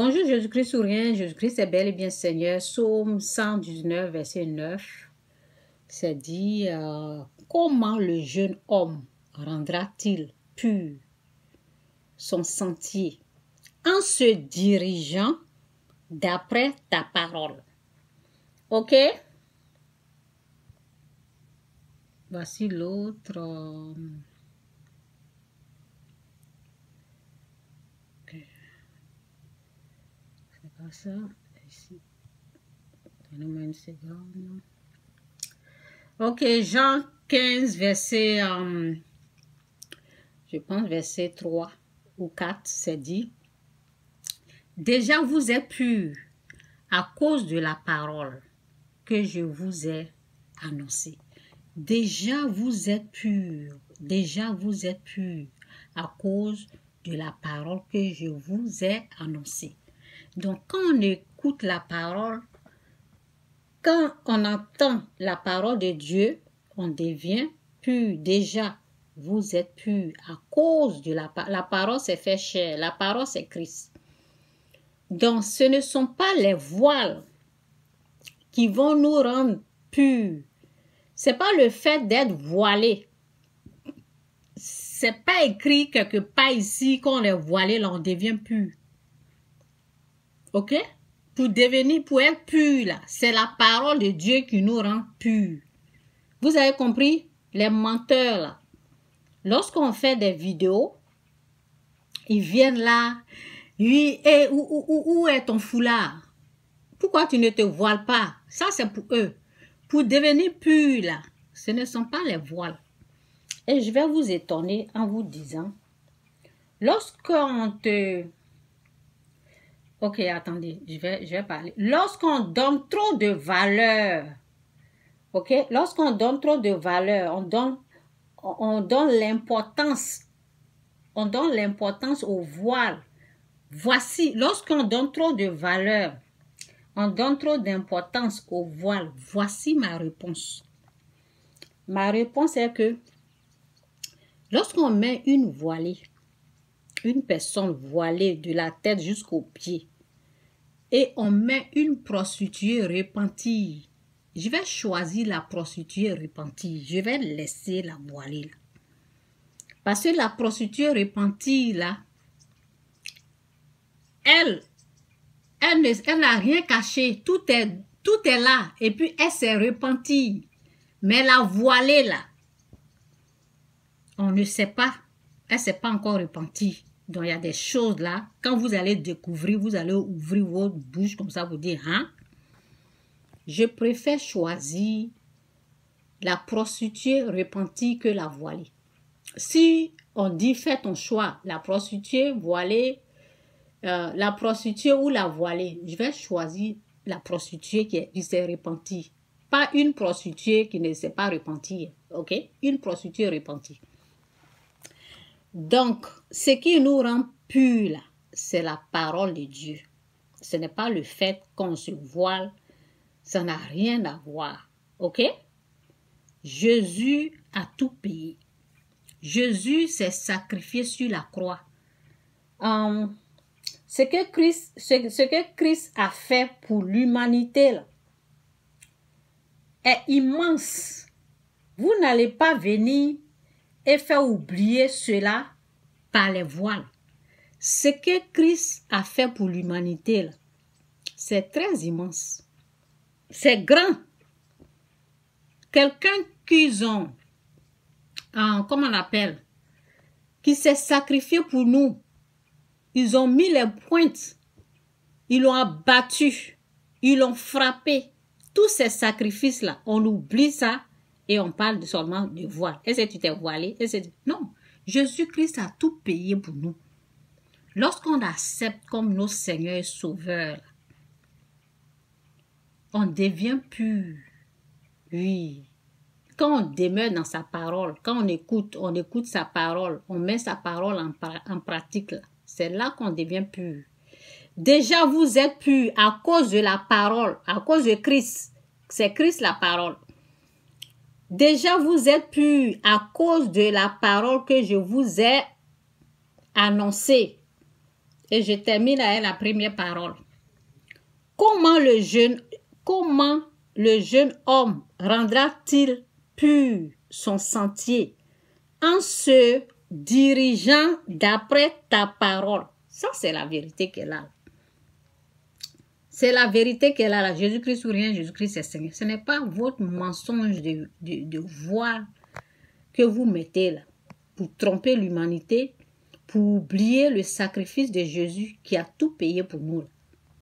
Bonjour Jésus-Christ ou rien, Jésus-Christ est bel et bien Seigneur. Psaume 119, verset 9, c'est dit comment le jeune homme rendra-t-il pur son sentier en se dirigeant d'après ta parole. Ok? Voici l'autre. C'est pas ça. Ici. Donnez-moi une seconde. Ok, Jean 15, verset, je pense verset 3 ou 4, c'est dit. Déjà vous êtes purs à cause de la parole que je vous ai annoncée. Déjà vous êtes purs. Déjà vous êtes purs à cause de la parole que je vous ai annoncée. Donc quand on écoute la parole, quand on entend la parole de Dieu, on devient pur. Déjà, vous êtes pur à cause de la parole. La parole s'est fait chair. La parole, c'est Christ. Donc, ce ne sont pas les voiles qui vont nous rendre purs. Ce n'est pas le fait d'être voilé. Ce n'est pas écrit quelque part ici qu'on est voilé, là, on devient pur. Ok? Pour être pur, là, c'est la parole de Dieu qui nous rend purs. Vous avez compris? Les menteurs, là. Lorsqu'on fait des vidéos, ils viennent là. Oui, et où est ton foulard? Pourquoi tu ne te voiles pas? Ça, c'est pour eux. Pour devenir pur, là, ce ne sont pas les voiles. Et je vais vous étonner en vous disant, lorsqu'on te... Ok, attendez, je vais parler. Lorsqu'on donne trop de valeur, ok, lorsqu'on donne trop de valeur, on donne l'importance au voile. Voici, lorsqu'on donne trop de valeur, on donne trop d'importance au voile. Voici ma réponse. Ma réponse est que lorsqu'on met une voilée, une personne voilée de la tête jusqu'aux pieds, et on met une prostituée repentie, je vais choisir la prostituée repentie. Je vais laisser la voilée là. Parce que la prostituée repentie là, elle n'a rien caché. Tout est là. Et puis elle s'est repentie. Mais la voilée là, on ne sait pas. Elle ne s'est pas encore repentie. Donc il y a des choses là. Quand vous allez découvrir, vous allez ouvrir votre bouche comme ça, vous dire, hein? Je préfère choisir la prostituée repentie que la voilée. Si on dit fais ton choix, la prostituée voilée, la prostituée ou la voilée, je vais choisir la prostituée qui s'est repentie. Pas une prostituée qui ne s'est pas repentie. Ok? Une prostituée repentie. Donc, ce qui nous rend purs là, c'est la parole de Dieu. Ce n'est pas le fait qu'on se voile. Ça n'a rien à voir. Ok? Jésus a tout payé. Jésus s'est sacrifié sur la croix. Ce que Christ a fait pour l'humanité est immense. Vous n'allez pas venir et faire oublier cela par les voiles. Ce que Christ a fait pour l'humanité, c'est très immense. C'est grand. Quelqu'un qu'ils ont, comment on appelle, qui s'est sacrifié pour nous. Ils ont mis les pointes, ils l'ont abattu, ils l'ont frappé. Tous ces sacrifices-là, on oublie ça et on parle seulement de voile. Est-ce que tu t'es voilé? Non, Jésus-Christ a tout payé pour nous. Lorsqu'on accepte comme nos seigneurs et sauveurs, on devient pur. Oui. Quand on demeure dans sa parole, quand on écoute sa parole, on met sa parole en pratique, c'est là qu'on devient pur. Déjà, vous êtes pur à cause de la parole, à cause de Christ. C'est Christ la parole. Déjà, vous êtes pur à cause de la parole que je vous ai annoncée. Et je termine avec la première parole. Comment le jeune homme rendra-t-il pur son sentier en se dirigeant d'après ta parole? Ça, c'est la vérité qu'elle a. C'est la vérité qu'elle a là. Jésus-Christ ou rien, Jésus-Christ c'est Seigneur. Ce n'est pas votre mensonge de voix que vous mettez là pour tromper l'humanité, pour oublier le sacrifice de Jésus qui a tout payé pour nous.